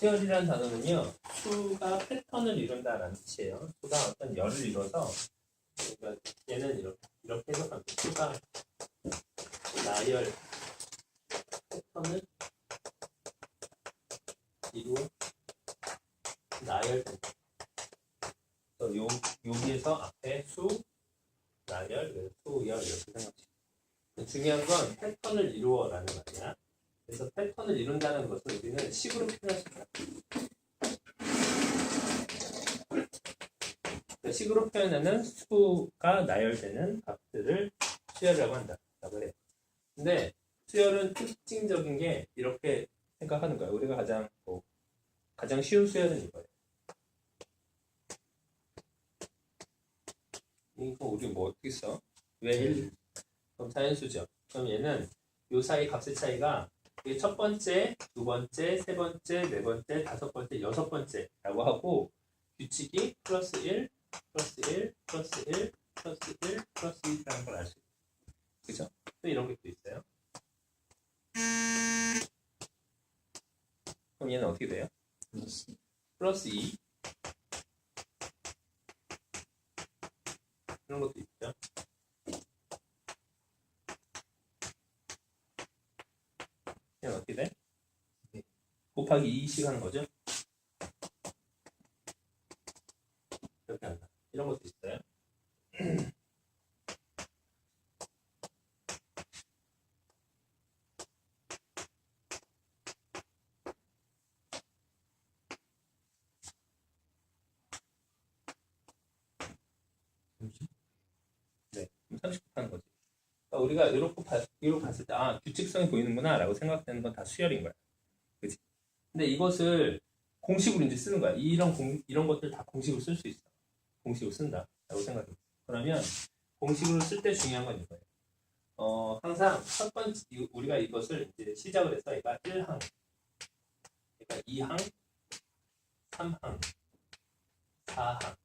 수열이라는 단어는요, 수가 패턴을 이룬다라는 뜻이에요. 수가 어떤 열을 이뤄서, 그러니까 얘는 이렇게 해석합니다. 수가 나열 패턴을 이루어 나열된다. 여기에서 앞에 수, 나열, 수, 열 이렇게 생각하시죠. 중요한 건 패턴을 이루어라는 말이야. 그래서 패턴을 이룬다는 것을 우리는 식으로 표현할 수 있다. 식으로 표현하는 수가 나열되는 값들을 수열이라고 한다라고 해요. 근데 수열은 특징적인 게 이렇게 생각하는 거예요. 우리가 가장 쉬운 수열은 이거예요. 이거 우리 뭐 어떻게 써? 왜 1? 그럼 자연수죠. 그럼 얘는 요 사이 값의 차이가 이게 첫 번째, 두 번째, 세 번째, 네 번째, 다섯 번째, 여섯 번째라고 하고 규칙이 플러스 1, 플러스 1, 플러스 1, 플러스 1, 플러스 1이라는 걸 알 수 있어요. 그죠? 또 이런 게 또 있어요. 그럼 얘는 어떻게 돼요? 플러스 2 이런 것도 있죠. 얘는 어떻게 돼? 곱하기 2씩 하는 거죠. 이렇게 한다. 이런 것도 있어요. 네, 30 곱하는 거지. 그러니까 우리가 이렇게 봤을 때 규칙성이 보이는구나 라고 생각되는 건 다 수열인 거야. 그치? 근데 이것을 공식으로 이제 쓰는 거야. 이런 것들 다 공식으로 쓸 수 있어. 공식으로 쓴다 라고 생각해. 그러면 공식으로 쓸 때 중요한 건 이거예요. 항상 첫 번째 우리가 이것을 이제 시작을 해서 얘가 1항, 그러니까 2항, 3항, 4항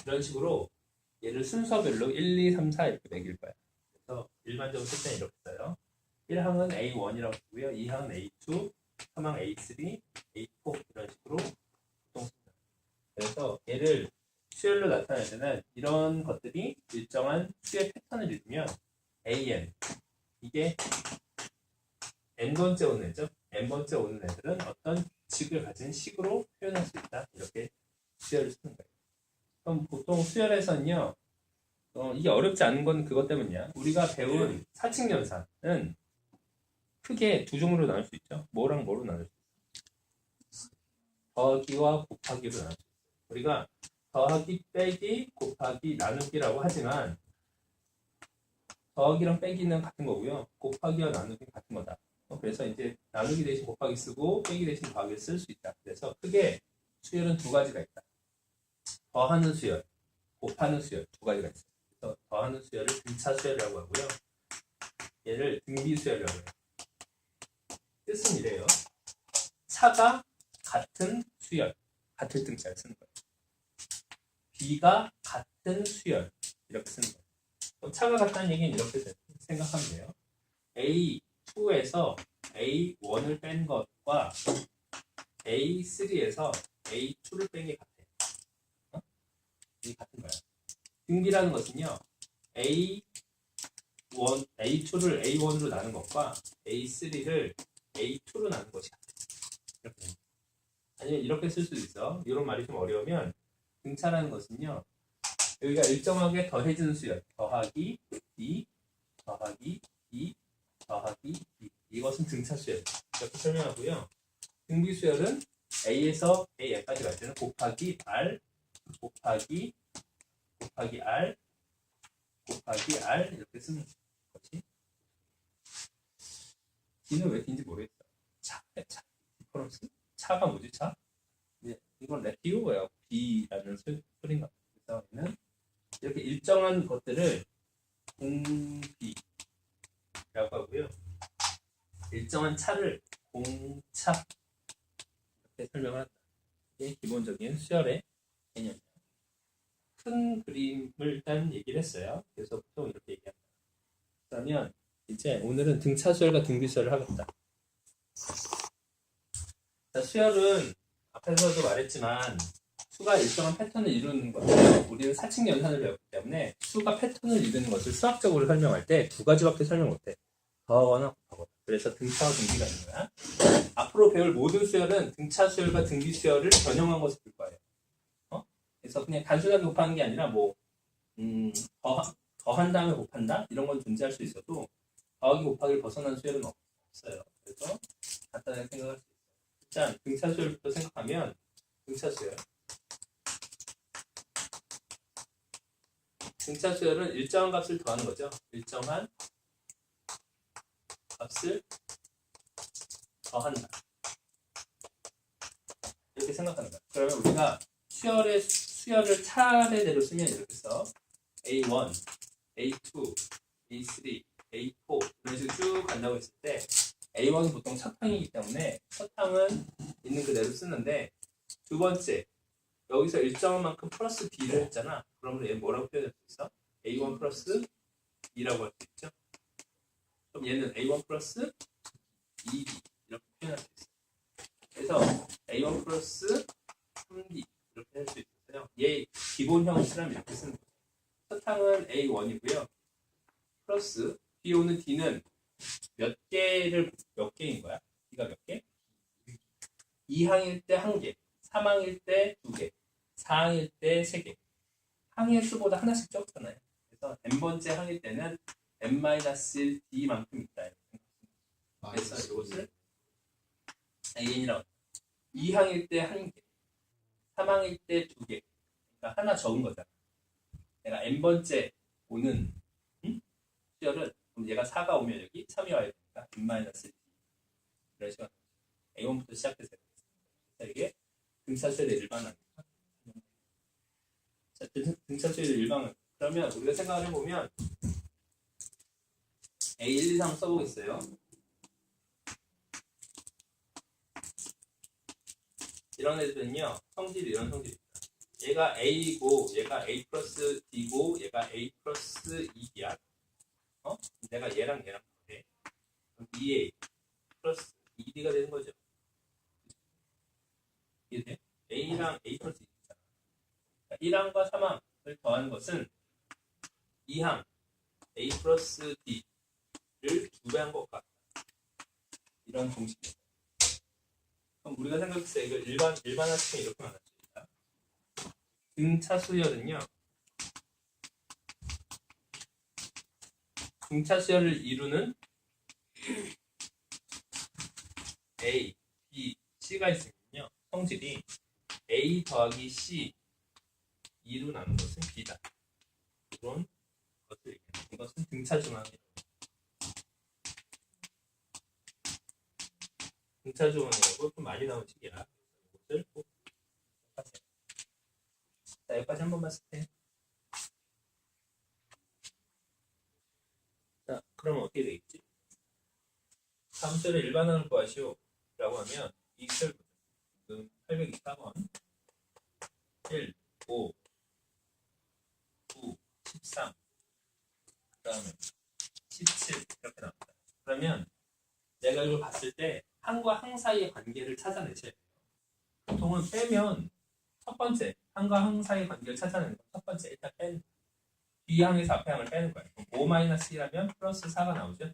이런 식으로 얘를 순서별로 1, 2, 3, 4 이렇게 매길 거야. 그래서 일반적으로 쓸 때는 이렇게 써요. 1항은 A1이라고 쓰고요. 2항은 A2, 3항 A3, A4 이런 식으로 보통 씁니다. 그래서 얘를 수열로 나타낼 때는 이런 것들이 일정한 수의 패턴을 이루면 AN 이게 n번째 오는 애죠. n번째 오는 애들은 어떤 규칙을 가진 식으로 표현할 수 있다. 이렇게 수열을 쓰는 거예요. 그럼 보통 수열에서는요. 이게 어렵지 않은 건 그것 때문이야. 우리가 배운 사칙연산은 크게 두 종류로 나눌 수 있죠. 뭐랑 뭐로 나눌 수 있어? 더하기와 곱하기로 나눌 수 있어요. 우리가 더하기, 빼기, 곱하기, 나누기라고 하지만 더하기랑 빼기는 같은 거고요. 곱하기와 나누기는 같은 거다. 그래서 이제 나누기 대신 곱하기 쓰고 빼기 대신 더하기를 쓸 수 있다. 그래서 크게 수열은 두 가지가 있다. 더하는 수열, 곱하는 수열 두 가지가 있어요. 그래서 더하는 수열을 등차 수열이라고 하고요. 얘를 등비 수열이라고 해요. 뜻은 이래요. 차가 같은 수열, 같을 등차를 쓰는 거예요. 비가 같은 수열, 이렇게 쓰는 거예요. 그럼 차가 같다는 얘기는 이렇게 생각하면 돼요. A2에서 A1을 뺀 것과 A3에서 A2를 뺀 게 같아요. 이게 같은 거예요. 등비라는 것은요. A2를 A1으로 나눈 것과 A3를 A2로 나눈 것이 같아요. 이렇게. 아니면 이렇게 쓸 수도 있어. 이런 말이 좀 어려우면 등차라는 것은요. 여기가 일정하게 더해지는 수열. 더하기 2, 더하기 2, 더하기 2. 이것은 등차 수열. 이렇게 설명하고요. 등비 수열은 A에서 A까지 갈 때는 곱하기 R, 곱하기 R, 곱하기 R 이렇게 쓰는 거지. D는 왜 D인지 모르겠어. 디퍼런스? 차가 뭐지? 차? 네, 이건 레티오예요. B라는 소리인가. 그래서 얘는 이렇게 일정한 것들을 공비라고 하고요. 일정한 차를 공차 이렇게 설명을 한다. 이게 기본적인 수열의 개념이에요. 큰 그림을 일단 얘기를 했어요. 그래서 보통 이렇게 얘기합니다. 그러면 이제 오늘은 등차 수열과 등비 수열을 하겠다. 자, 수열은 앞에서도 말했지만 수가 일정한 패턴을 이루는 것을 우리는 사칙 연산을 배웠기 때문에 수가 패턴을 이루는 것을 수학적으로 설명할 때 두 가지밖에 설명 못해. 더하거나 곱하거나. 그래서 등차와 등비가 있는 거야. 앞으로 배울 모든 수열은 등차 수열과 등비 수열을 변형한 것을 볼 거예요. 그래서 그냥 단순하게 곱하는 게 아니라 뭐 더한 다음에 곱한다? 이런 건 존재할 수 있어도 더하기 곱하기를 벗어난 수열은 없어요. 그래서 간단하게 생각할 수 있어요. 일단 등차 수열부터 생각하면 등차 수열. 등차 수열은 일정한 값을 더하는 거죠. 일정한 값을 더한다. 이렇게 생각하는 거야. 그러면 우리가 수열을 차례대로 쓰면 이렇게 써. A1, A2, A3, A4 이런 식으로 쭉 간다고 했을 때 A1은 보통 첫 항이기 때문에 첫 항은 있는 그대로 쓰는데 두 번째 여기서 일정한 만큼 플러스 B를 했잖아. 그러면 얘 뭐라고 표현할 수 있어? A1 플러스 2라고 할 수 있죠. 그럼 얘는 A1 플러스 2B 이렇게 표현할 수 있어. 그래서 A1 플러스 3B 이렇게 할 수 있어요. 얘 기본형 쓰려면 이렇게 쓰는 거죠. 첫 항은 A1이고요. 플러스 B 오는 D는 몇 개인 거야? D가 몇 개? 2항일 때 1개, 3항일 때 2개, 4항일 때 3개. 항의 수보다 하나씩 적잖아요. 그래서 n번째 항일 때는 n-1D만큼 있다. 그래서 이것을 AN이라고 합니다. 2항일 때 1개, 3항일 때 2개. 그러니까 하나 적은 거잖아. 내가 n번째 오는 수열은 그럼 얘가 4가 오면 여기 3이 와야 되니까 n-1D. 이런 식으로 A1부터 시작해서 이게 등차수열의 일반항. 자, 등차수열의 일반항. 그러면 우리가 생각을 해보면 A1, 2, 3 써보겠어요. 이런 애들은요, 성질이 이런 성질입니다. 얘가 A고, 얘가 A 플러스 D고, 얘가 A 플러스 2D야. 내가 얘랑 그래. 그럼 2A 플러스 2D가 되는 거죠. 이해돼? A랑 A 플러스 2D잖아. 1항과 3항을 더한 것은 2항 A 플러스 D를 2배 한 것 같다. 이런 공식입니다. 그럼 우리가 생각했을 때 이걸 일반화시키면 이렇게 말할 수 있다. 등차수열은요. 등차수열을 이루는 A, B, C가 있으면요. 성질이 A 더하기 C 2로 나눈 것은 B다. 이런 것을 얘기합니다. 이것은 등차중앙이라고. 등차중앙이라고 좀 많이 나온 식이라 이것을 꼭 하세요. 자, 여기까지 한 번만 쓸게요. 자, 그럼 어떻게 되겠지? 함수를 일반항을 구하시오 라고 하면 이 셀 지금 824번 1, 5, 9, 13 그 다음에 17 이렇게 나옵니다. 그러면 내가 이걸 봤을 때 항과 항 사이의 관계를 찾아내셔야 돼요. 보통은 빼면 첫 번째 항과 항 사이의 관계를 찾아내는 건 첫 번째 일단 빼는 거예요. B항에서 앞에 항을 빼는 거예요. 5-2라면 플러스 4가 나오죠.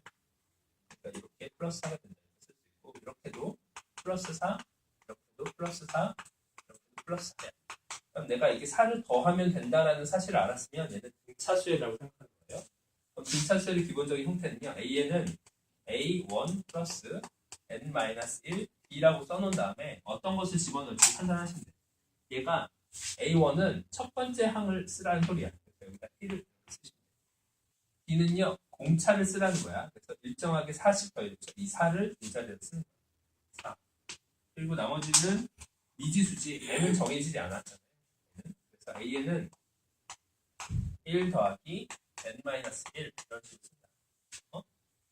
그러니까 이렇게 플러스 4가 된다. 쓸 수 있고 이렇게도 플러스 4, 이렇게도 플러스 4, 이렇게도 플러스 4야. 그럼 내가 이게 4를 더하면 된다라는 사실을 알았으면 얘는 등차수열이라고 생각하는 거예요. 그럼 등차수열의 기본적인 형태는요. A에는 A1 플러스 N-1 B라고 써놓은 다음에 어떤 것을 집어넣을지 판단하시면 돼요. 얘가 A1은 첫 번째 항을 쓰라는 소리야. 그래서 여기다 1을 쓰시면 돼요. B는요. 공차를 쓰라는 거야. 그래서 일정하게 4씩 더해줬죠. 이 4를 이 자리에 쓰는 거야. 4. 그리고 나머지는 미지수지. N은 정해지지 않았잖아요. 그래서 A에는 1 더하기 N-1 이런 식으로 쓴다.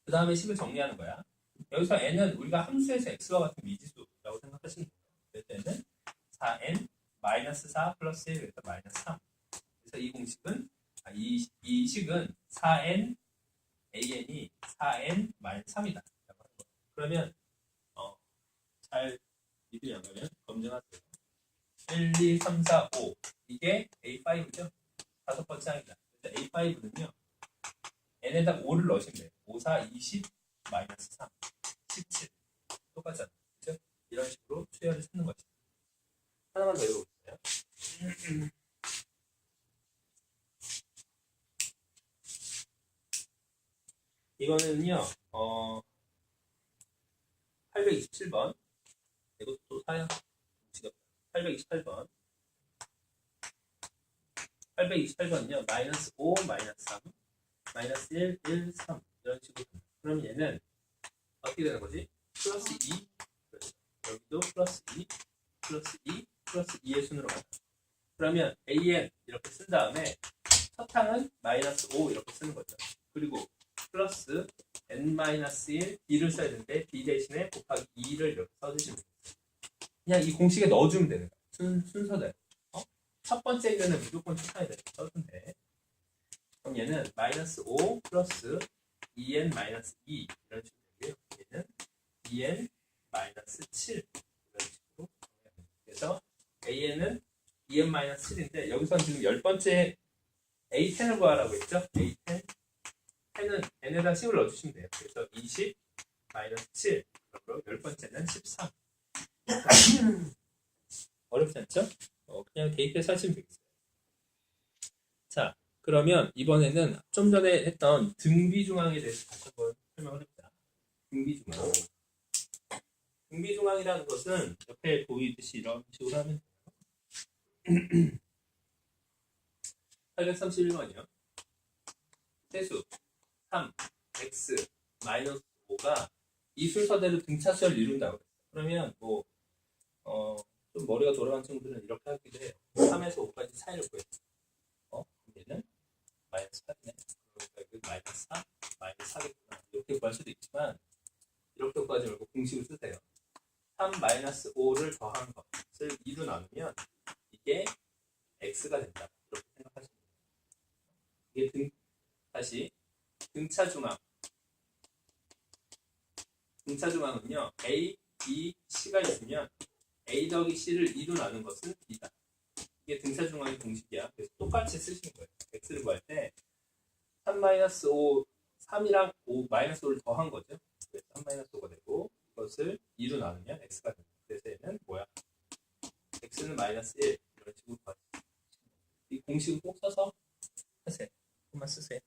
그 다음에 식을 정리하는 거야. 여기서 N은 우리가 함수에서 X와 같은 미지수라고 생각하시면 돼요. 그래서 N은 4N 마이너스 4 플러스 1 그래서 마이너스 3. 그래서 이 공식은 이 식은 4N AN이 4N 마이너스 3이다. 그러면 잘 이들이 안 가면 검증하세요. 1, 2, 3, 4, 5 이게 A5죠. 다섯 번째 항이다. A5는요. n에다 5를 넣으시면 돼요. 5, 4, 20, 마이너스 3, 17 똑같잖아요. 그죠? 이런 식으로 수열을 찾는 것이죠. 하나만 더 읽어볼게요. 이거는요, 827번. 이것도 또 사요. 828번. 828번은요, 마이너스 5, 마이너스 3, 마이너스 1, 1, 3. 이런 식으로. 그럼 얘는 어떻게 되는 거지? 플러스 2. 그렇죠. 여기도 플러스 2, 플러스 2, 플러스 2의 순으로 간다. 그러면 an 이렇게 쓴 다음에 첫 항은 마이너스 5 이렇게 쓰는 거죠. 그리고 플러스 n-1 b를 써야 되는데 b 대신에 곱하기 2를 이렇게 써주시면 돼요. 그냥 이 공식에 넣어주면 되는 거예요. 순서대로. 첫 번째 이거는 무조건 첫 항에 써주면 돼. 그럼 얘는 마이너스 5 플러스 2n 마이너스 2 이런 식으로 되고요. 얘는 2n 마이너스 7 이런 식으로. 그래서 an은 2n 마이너스 7인데 여기서는 지금 10번째 a10을 구하라고 했죠. a10 10은 n에다 10을 넣어주시면 돼요. 그래서 20 마이너스 7 그리고 10번째는 13. 어렵지 않죠? 그냥 대입해서 하시면 되겠어요. 자, 그러면 이번에는 좀 전에 했던 등비중항에 대해서 다시 한번 설명을 해보자. 등비중항. 등비중항이라는 것은 옆에 보이듯이 이런 식으로 하면 돼요. 831번이요. 세수 3, x, 마이너스 5가 이 순서대로 등차수열을 이룬다고 했어요. 그러면 뭐 좀 머리가 돌아간 친구들은 이렇게 하기도 해요. 3에서 5까지 차이를 구했어. 얘는 마이너스 4이네. 그러니까 이거 마이너스 4, 마이너스 4겠구나. 이렇게 구할 수도 있지만 이렇게 구하지 말고 공식을 쓰세요. 3 마이너스 5를 더한 것을 2로 나누면 이게 x가 된다. 이렇게 생각하시면 돼요. 이게 다시 등차중항. 등차중항은요. A, B, C가 있으면 A 더하기 C를 2로 나눈 것은 B다. 이게 등차중항의 공식이야. 그래서 똑같이 쓰시는 거예요. X를 구할 때 3-5, 3이랑 5, 마이너스 5를 더한 거죠. 그래서 3-5가 되고 이것을 2로 나누면 X가 됩니다. 그래서 얘는 뭐야? X는 마이너스 1 이런 식으로 구하시면 이 공식을 꼭 써서 하세요. 그만 쓰세요.